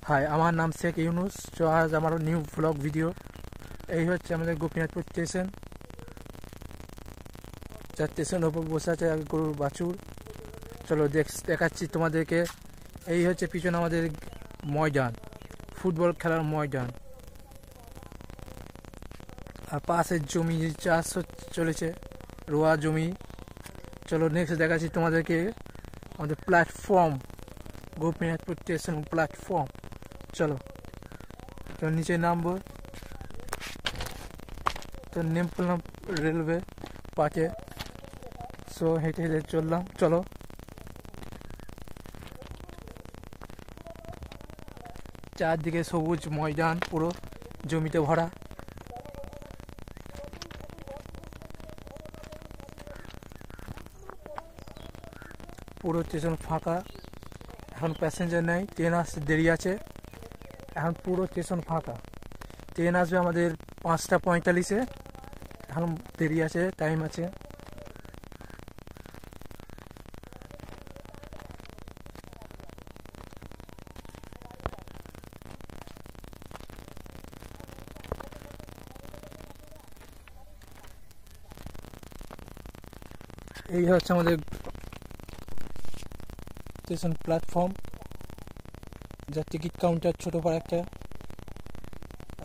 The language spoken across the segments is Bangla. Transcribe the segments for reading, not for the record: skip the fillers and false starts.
হাই, আমার নাম শেখ ইউনুস। তো আজ আমার নিউ ব্লগ ভিডিও। এই হচ্ছে আমাদের গোপীনাথপুর স্টেশন। যার স্টেশনের ওপর বসে আছে গরুর বাছুর। চলো দেখাচ্ছি তোমাদেরকে। এই হচ্ছে পিছনে আমাদের ময়দান, ফুটবল খেলার ময়দান, আর পাশের জমি চাষ চলেছে, রোয়া জমি। চলো নেক্সট দেখাচ্ছি তোমাদেরকে আমাদের প্ল্যাটফর্ম, গোপীনাথপুর স্টেশন প্ল্যাটফর্ম। চলো তো নিচে নামবো। তো নেমে পড়লাম রেলওয়ে পাকে। সো হেঁটে হেঁটে চললাম। চলো চারদিকে সবুজ ময়দান, পুরো জমিতে ভরা। পুরো স্টেশন ফাঁকা, এখন প্যাসেঞ্জার নেই, ট্রেন আসতে দেরি আছে। এখন পুরো স্টেশন ফাঁকা। ট্রেন আসবে আমাদের 5:45-এ, এখন দেরি আছে, টাইম আছে। এই হচ্ছে আমাদের স্টেশন প্ল্যাটফর্ম, যার টিকিট কাউন্টার ছোট পাড়া একটা,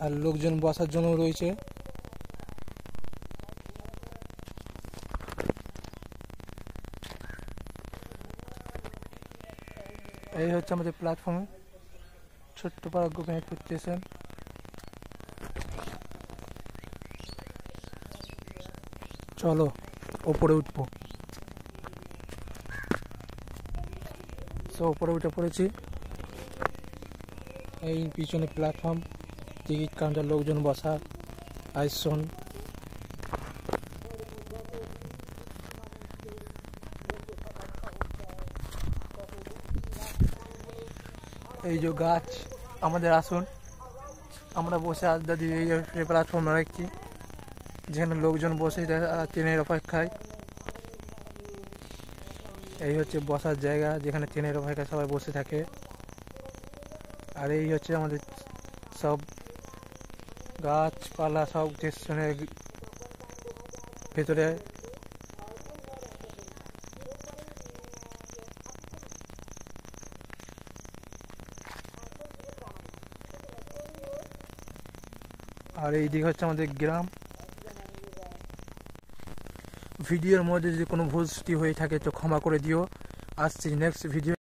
আর লোকজন বসার জন্য রয়েছে। এই হচ্ছে আমাদের প্ল্যাটফর্মে ছোট্ট পাড়া গোপীনাথপুর স্টেশন। চলো ওপরে উঠবো। তো ওপরে উঠে পড়েছি। এই পিছনে প্ল্যাটফর্ম, টিকিট কাউন্টার, লোকজন বসা, আইসন। এই যে গাছ, আমাদের আসন, আমরা বসে আড্ডা দিয়ে এই প্ল্যাটফর্ম রাখছি, যেখানে লোকজন বসে ট্রেনের অপেক্ষায়। এই হচ্ছে বসার জায়গা, যেখানে ট্রেনের অপেক্ষায় সবাই বসে থাকে। আর এই হচ্ছে আমাদের সব গাছপালা, সব স্টেশনের ভেতরে। আর এই দিকে হচ্ছে আমাদের গ্রাম। ভিডিওর মধ্যে যদি কোনো ভুল ত্রুটি হয়ে থাকে তো ক্ষমা করে দিও। আসছি নেক্সট ভিডিও।